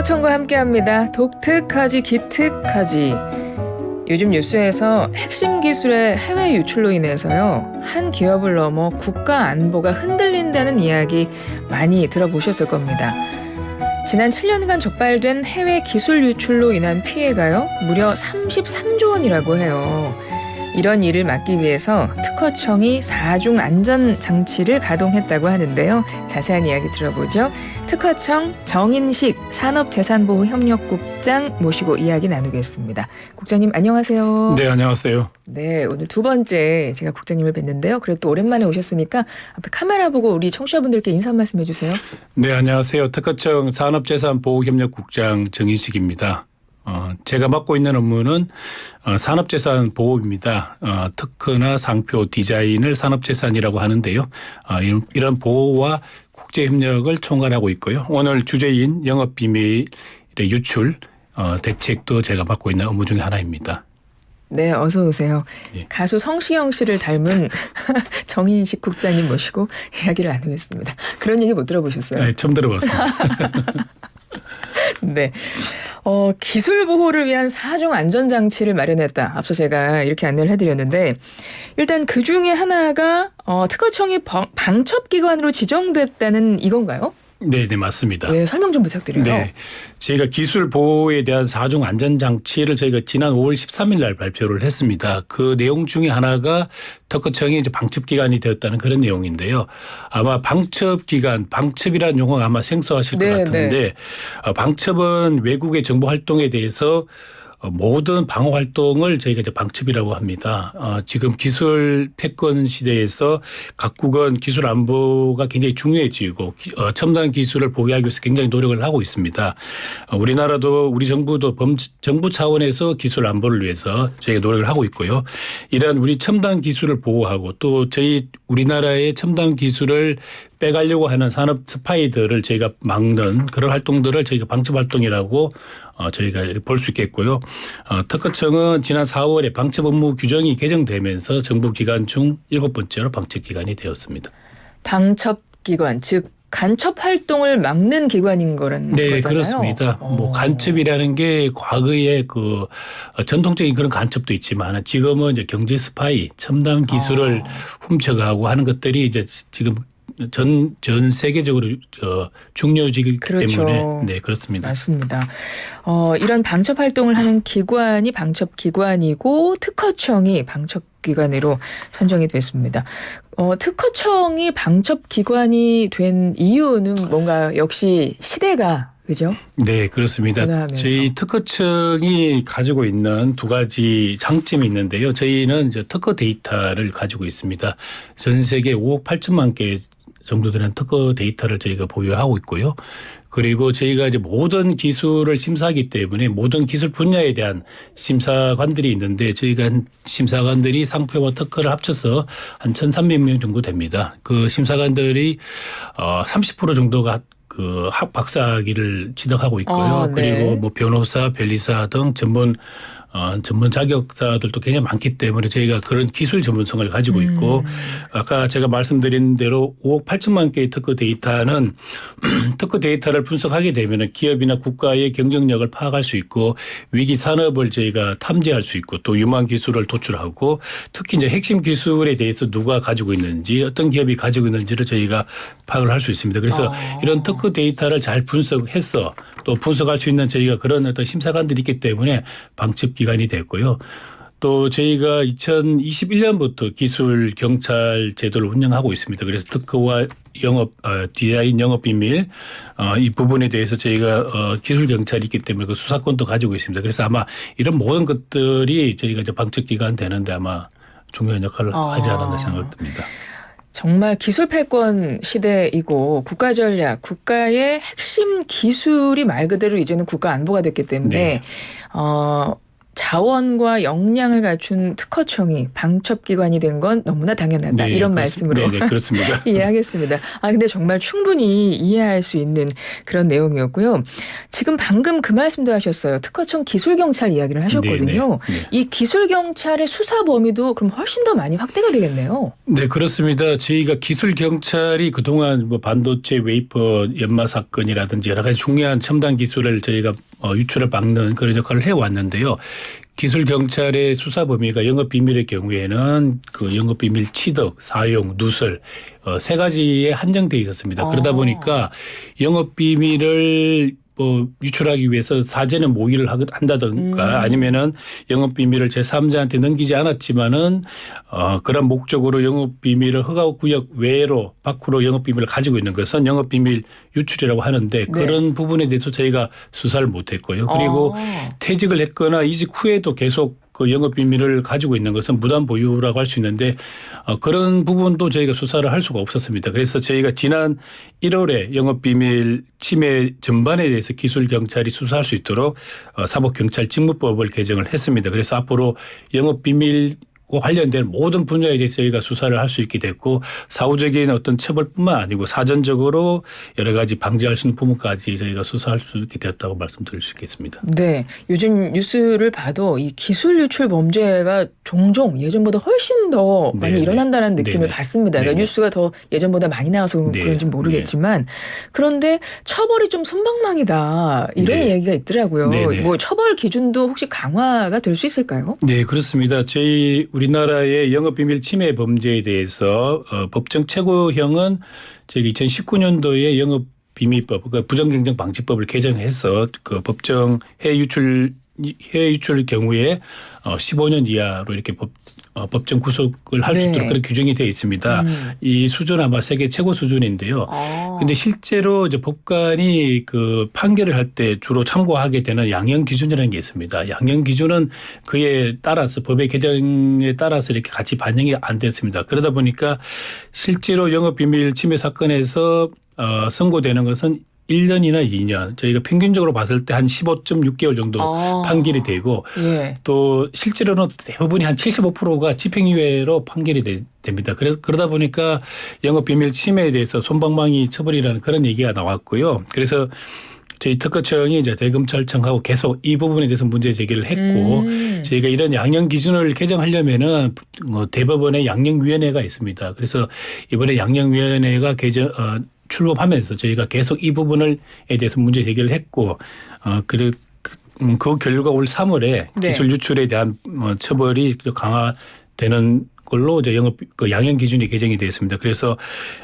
특허청과 함께합니다. 독특하지 기특하지. 요즘 뉴스에서 핵심 기술의 해외 유출로 인해서요, 한 기업을 넘어 국가 안보가 흔들린다는 이야기 많이 들어보셨을 겁니다. 지난 7년간 적발된 해외 기술 유출로 인한 피해가요, 무려 33조 원이라고 해요. 이런 일을 막기 위해서 특허청이 4중 안전장치를 가동했다고 하는데요. 자세한 이야기 들어보죠. 특허청 정인식 산업재산보호협력국장 모시고 이야기 나누겠습니다. 국장님 안녕하세요. 네, 안녕하세요. 네, 오늘 두 번째 제가 국장님을 뵀는데요. 그래도 또 오랜만에 오셨으니까 앞에 카메라 보고 우리 청취자분들께 인사 말씀 해주세요. 네, 안녕하세요. 특허청 산업재산보호협력국장 정인식입니다. 제가 맡고 있는 업무는 산업재산 보호입니다. 특허나 상표, 디자인을 산업재산이라고 하는데요. 이런 보호와 국제협력을 총괄하고 있고요. 오늘 주제인 영업비밀의 유출 대책도 제가 맡고 있는 업무 중에 하나입니다. 네, 어서 오세요. 예. 가수 성시경 씨를 닮은 정인식 국장님 모시고 이야기를 나누겠습니다. 그런 얘기 못 들어보셨어요? 네, 처음 들어봤습니다. 네. 기술 보호를 위한 4중 안전장치를 마련했다. 앞서 제가 이렇게 안내를 해드렸는데, 일단 그 중에 하나가 특허청이 방첩기관으로 지정됐다는 이건가요? 네, 맞습니다. 네, 설명 좀 부탁드려요. 네, 저희가 기술 보호에 대한 4중 안전장치를 저희가 지난 5월 13일 날 발표를 했습니다. 그 내용 중에 하나가 특허청이 이제 방첩기관이 되었다는 그런 내용인데요. 아마 방첩기관, 방첩이라는 용어가 아마 생소하실 것 같은데, 방첩은 외국의 정보 활동에 대해서 모든 방어 활동을 저희가 이제 방첩이라고 합니다. 지금 기술 패권 시대에서 각국은 기술 안보가 굉장히 중요해지고 첨단 기술을 보유하기 위해서 굉장히 노력을 하고 있습니다. 우리나라도 우리 정부도 정부 차원에서 기술 안보를 위해서 저희가 노력을 하고 있고요. 이런 우리 첨단 기술을 보호하고 또 저희 우리나라의 첨단 기술을 빼가려고 하는 산업 스파이들을 저희가 막는 그런 활동들을 저희가 방첩 활동이라고 저희가 볼 수 있겠고요. 특허청은 지난 4월에 방첩 업무 규정이 개정되면서 정부 기관 중 7번째로 방첩 기관이 되었습니다. 방첩기관, 즉 간첩 활동을 막는 기관인 거라는 네, 거잖아요. 그렇습니다. 뭐 간첩이라는 게 과거에 그 전통적인 그런 간첩도 있지만 지금은 이제 경제 스파이, 첨단 기술을 훔쳐가고 하는 것들이 이제 지금 전 세계적으로 중요해지기 그렇죠. 때문에 네, 그렇습니다. 맞습니다. 이런 방첩 활동을 하는 기관이 방첩기관이고 특허청이 방첩기관으로 선정이 됐습니다. 특허청이 방첩기관이 된 이유는 뭔가 역시 시대가 그죠? 네, 그렇습니다. 변화하면서. 저희 특허청이 가지고 있는 두 가지 장점이 있는데요. 저희는 이제 특허 데이터를 가지고 있습니다. 전 세계 5억 8천만 개 정도 되는 특허 데이터를 저희가 보유하고 있고요. 그리고 저희가 이제 모든 기술을 심사하기 때문에 모든 기술 분야에 대한 심사관들이 있는데 저희가 심사관들이 상표와 특허를 합쳐서 한 1,300명 정도 됩니다. 그 심사관들이 30% 정도가 그 박사학위를 취득하고 있고요. 네. 그리고 뭐 변호사, 변리사 등 전문 자격자들도 굉장히 많기 때문에 저희가 그런 기술 전문성을 가지고 있고 아까 제가 말씀드린 대로 5억 8천만 개의 특허 데이터는 특허 데이터를 분석하게 되면 기업이나 국가의 경쟁력을 파악할 수 있고 위기 산업을 저희가 탐지할 수 있고 또 유망 기술을 도출하고 특히 이제 핵심 기술에 대해서 누가 가지고 있는지 어떤 기업이 가지고 있는지를 저희가 파악을 할 수 있습니다. 그래서 이런 특허 데이터를 잘 분석해서 또 분석할 수 있는 저희가 그런 어떤 심사관들이 있기 때문에 방첩 기관이 됐고요. 또 저희가 2021년부터 기술 경찰 제도를 운영하고 있습니다. 그래서 특허와 디자인 영업 비밀 이 부분에 대해서 저희가 기술 경찰이 있기 때문에 그 수사권도 가지고 있습니다. 그래서 아마 이런 모든 것들이 저희가 이제 방첩 기관 되는데 아마 중요한 역할을 하지 않았나 생각됩니다. 정말 기술 패권 시대이고 국가 전략, 국가의 핵심 기술이 말 그대로 이제는 국가 안보가 됐기 때문에 네. 자원과 역량을 갖춘 특허청이 방첩기관이 된 건 너무나 당연하다. 네, 이런 말씀으로 네, 그렇습니다. 이해하겠습니다. 근데 정말 충분히 이해할 수 있는 그런 내용이었고요. 지금 방금 그 말씀도 하셨어요. 특허청 기술경찰 이야기를 하셨거든요. 네. 이 기술경찰의 수사 범위도 그럼 훨씬 더 많이 확대가 되겠네요. 네, 그렇습니다. 저희가 기술경찰이 그동안 뭐 반도체 웨이퍼 연마 사건이라든지 여러 가지 중요한 첨단 기술을 저희가 유출을 막는 그런 역할을 해왔는데요. 기술경찰의 수사 범위가 영업비밀의 경우에는 그 영업비밀 취득, 사용, 누설 세 가지에 한정돼 있었습니다. 그러다 보니까 영업비밀을 유출하기 위해서 사전에 모의를 한다든가 아니면은 영업비밀을 제3자한테 넘기지 않았지만은 그런 목적으로 영업비밀을 허가구역 외로 밖으로 영업비밀을 가지고 있는 것은 영업비밀 유출이라고 하는데 그런 부분에 대해서 저희가 수사를 못했고요. 그리고 퇴직을 했거나 이직 후에도 계속 그 영업비밀을 가지고 있는 것은 무단 보유라고 할 수 있는데 그런 부분도 저희가 수사를 할 수가 없었습니다. 그래서 저희가 지난 1월에 영업비밀 침해 전반에 대해서 기술경찰이 수사할 수 있도록 사법경찰직무법을 개정을 했습니다. 그래서 앞으로 영업비밀 관련된 모든 분야에 대해서 저희가 수사를 할 수 있게 됐고 사후적인 어떤 처벌뿐만 아니고 사전적으로 여러 가지 방지할 수 있는 부분까지 저희가 수사할 수 있게 되었다고 말씀드릴 수 있겠습니다. 네. 요즘 뉴스를 봐도 이 기술 유출 범죄가 종종 예전보다 훨씬 더 많이 일어난다는 느낌을 받습니다. 그러니까 뉴스가 더 예전보다 많이 나와서 그런지 모르겠지만 그런데 처벌이 좀 손방망이다 이런 이야기가 있더라고요. 뭐 처벌 기준도 혹시 강화가 될 수 있을까요? 네, 그렇습니다. 저희 우리나라의 영업비밀 침해 범죄에 대해서 법정 최고형은 저희 2019년도에 영업비밀법, 그러니까 부정경쟁방지법을 개정해서 그 법정 해외 유출 경우에 15년 이하로 이렇게 법정 구속을 할 수 있도록 그런 규정이 되어 있습니다. 이 수준은 아마 세계 최고 수준인데요. 근데 실제로 이제 법관이 그 판결을 할 때 주로 참고하게 되는 양형 기준이라는 게 있습니다. 양형 기준은 그에 따라서 법의 개정에 따라서 이렇게 같이 반영이 안 됐습니다. 그러다 보니까 실제로 영업비밀 침해 사건에서 선고되는 것은 1년이나 2년 저희가 평균적으로 봤을 때 한 15.6개월 정도 판결이 되고 또 실제로는 대부분이 한 75%가 집행유예로 판결이 됩니다. 그러다 보니까 영업비밀 침해에 대해서 솜방망이 처벌이라는 그런 얘기가 나왔고요. 그래서 저희 특허청이 이제 대검찰청하고 계속 이 부분에 대해서 문제 제기를 했고 저희가 이런 양형 기준을 개정하려면은 대법원의 양형위원회가 있습니다. 그래서 이번에 양형위원회가 출범하면서 저희가 계속 이 부분에 대해서 문제 제기를 했고 그 결과 올 3월에 기술 유출에 대한 처벌이 강화되는 걸로 이제 양형 기준이 개정이 되었습니다. 그래서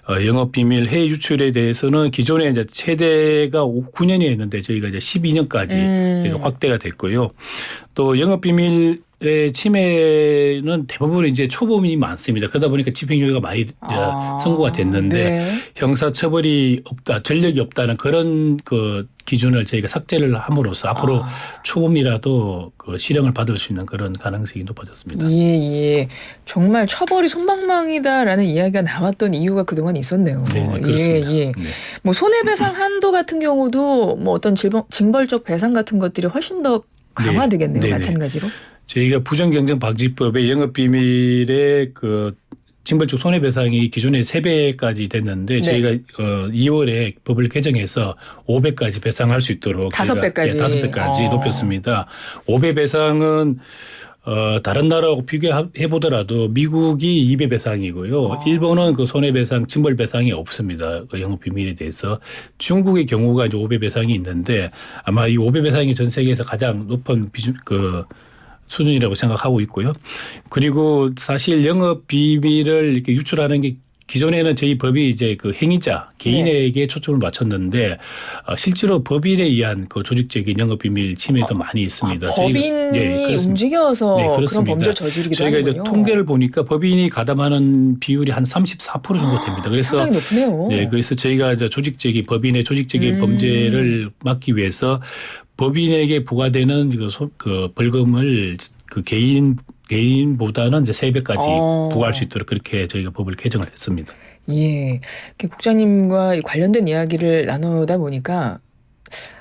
영업비밀 해외 유출에 대해서는 기존에 이제 최대가 9년이었는데 저희가 이제 12년까지 확대가 됐고요. 또 영업비밀 침해는 대부분 이제 초범이 많습니다. 그러다 보니까 집행유예가 많이 선고가 됐는데 형사처벌이 없다, 전력이 없다는 그런 그 기준을 저희가 삭제를 함으로써 앞으로 초범이라도 그 실형을 받을 수 있는 그런 가능성이 높아졌습니다. 예. 정말 처벌이 손방망이다라는 이야기가 나왔던 이유가 그동안 있었네요. 네, 그렇습니다. 뭐 손해배상 한도 같은 경우도 뭐 어떤 징벌적 배상 같은 것들이 훨씬 더 강화되겠네요. 마찬가지로. 저희가 부정경쟁방지법의 영업비밀의 그 징벌적 손해배상이 기존에 3배까지 됐는데 저희가 2월에 법을 개정해서 5배까지 배상할 수 있도록 5배까지 5배까지 높였습니다. 5배 배상은 다른 나라하고 비교해 보더라도 미국이 2배 배상이고요. 일본은 그 손해배상, 징벌배상이 없습니다. 그 영업비밀에 대해서. 중국의 경우가 이제 5배 배상이 있는데 아마 이 5배 배상이 전 세계에서 가장 높은 수준이라고 생각하고 있고요. 그리고 사실 영업 비밀을 이렇게 유출하는 게 기존에는 저희 법이 이제 그 행위자 개인에게 초점을 맞췄는데 실제로 법인에 의한 그 조직적인 영업 비밀 침해도 많이 있습니다. 법인이 움직여서 그런 범죄를 저지르기도 저희가 하는군요. 이제 통계를 보니까 법인이 가담하는 비율이 한 34% 정도 됩니다. 그래서 상당히 높네요. 그래서 저희가 이제 법인의 조직적인 범죄를 막기 위해서 법인에게 부과되는 그 벌금을 그 개인보다는 이제 3배까지 부과할 수 있도록 그렇게 저희가 법을 개정을 했습니다. 예. 국장님과 관련된 이야기를 나누다 보니까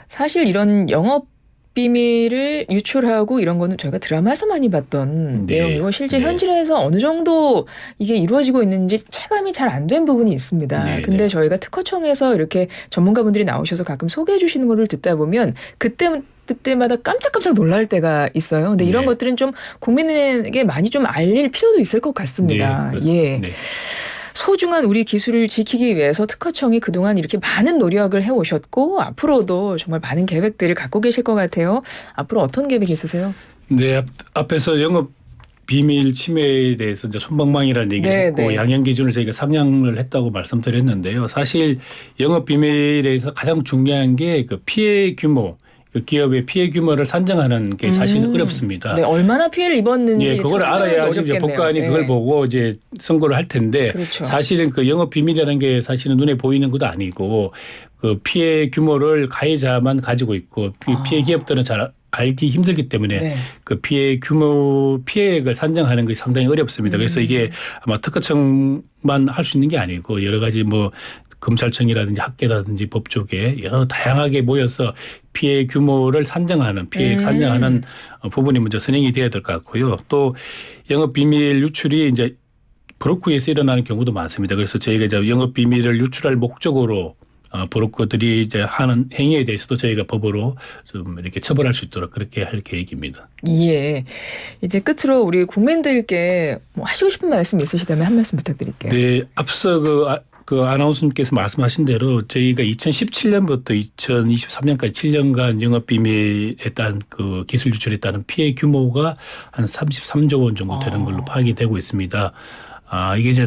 사실 이런 영업 비밀을 유출하고 이런 거는 저희가 드라마에서 많이 봤던 네. 내용이고 실제 네. 현실에서 어느 정도 이게 이루어지고 있는지 체감이 잘 안 된 부분이 있습니다. 네, 근데 네. 저희가 특허청에서 이렇게 전문가분들이 나오셔서 가끔 소개해 주시는 거를 듣다 보면 그때마다 깜짝깜짝 놀랄 때가 있어요. 근데 이런 네. 것들은 좀 국민에게 많이 좀 알릴 필요도 있을 것 같습니다. 네. 예. 네. 소중한 우리 기술을 지키기 위해서 특허청이 그동안 이렇게 많은 노력을 해오셨고 앞으로도 정말 많은 계획들을 갖고 계실 것 같아요. 앞으로 어떤 계획이 있으세요? 네, 앞에서 영업 비밀 침해에 대해서 이제 솜방망이라는 얘기를 네, 했고 네. 양형 기준을 저희가 상향을 했다고 말씀드렸는데요. 사실 영업 비밀에서 가장 중요한 게 그 피해 규모, 그 기업의 피해 규모를 산정하는 게 사실 어렵습니다. 네, 얼마나 피해를 입었는지 예, 그걸 참 알아야 이제 어렵겠네요. 법관이 네. 그걸 보고 이제 선고를 할 텐데 그렇죠. 사실은 그 영업 비밀이라는 게 사실은 눈에 보이는 것도 아니고 그 피해 규모를 가해자만 가지고 있고 피해 기업들은 잘 알기 힘들기 때문에 네. 그 피해 규모 피해액을 산정하는 것이 상당히 어렵습니다. 그래서 이게 아마 특허청만 할 수 있는 게 아니고 여러 가지 뭐 검찰청이라든지 학계라든지 법 쪽에 여러 다양하게 모여서 피해 규모를 산정하는 피해액 산정하는 부분이 먼저 선행이 돼야 될 것 같고요. 또 영업 비밀 유출이 이제 브로커에서 일어나는 경우도 많습니다. 그래서 저희가 이제 영업 비밀을 유출할 목적으로 브로커들이 이제 하는 행위에 대해서도 저희가 법으로 좀 이렇게 처벌할 수 있도록 그렇게 할 계획입니다. 예. 이제 끝으로 우리 국민들께 뭐 하시고 싶은 말씀 있으시다면 한 말씀 부탁드릴게요. 네, 앞서 그 아나운서님께서 말씀하신 대로 저희가 2017년부터 2023년까지 7년간 영업 비밀에 따른 그 기술 유출에 따른 피해 규모가 한 33조 원 정도 되는 걸로 파악이 되고 있습니다. 이게 이제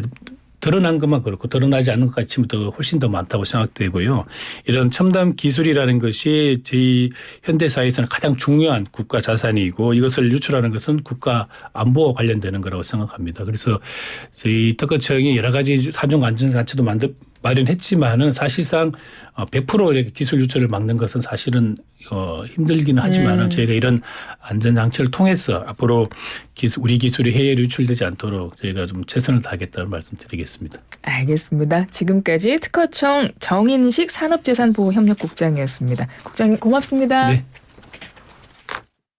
드러난 것만 그렇고 드러나지 않는 것 같이면 더 훨씬 더 많다고 생각되고요. 이런 첨단 기술이라는 것이 저희 현대사회에서는 가장 중요한 국가 자산이고 이것을 유출하는 것은 국가 안보와 관련되는 거라고 생각합니다. 그래서 저희 특허청이 여러 가지 사정 안전장치도 마련했지만은 사실상 100% 이렇게 기술 유출을 막는 것은 사실은 힘들기는 하지만은 저희가 이런 안전장치를 통해서 앞으로 우리 기술이 해외에 유출되지 않도록 저희가 좀 최선을 다하겠다는 말씀드리겠습니다. 알겠습니다. 지금까지 특허청 정인식 산업재산보호협력국장이었습니다. 국장님 고맙습니다. 네.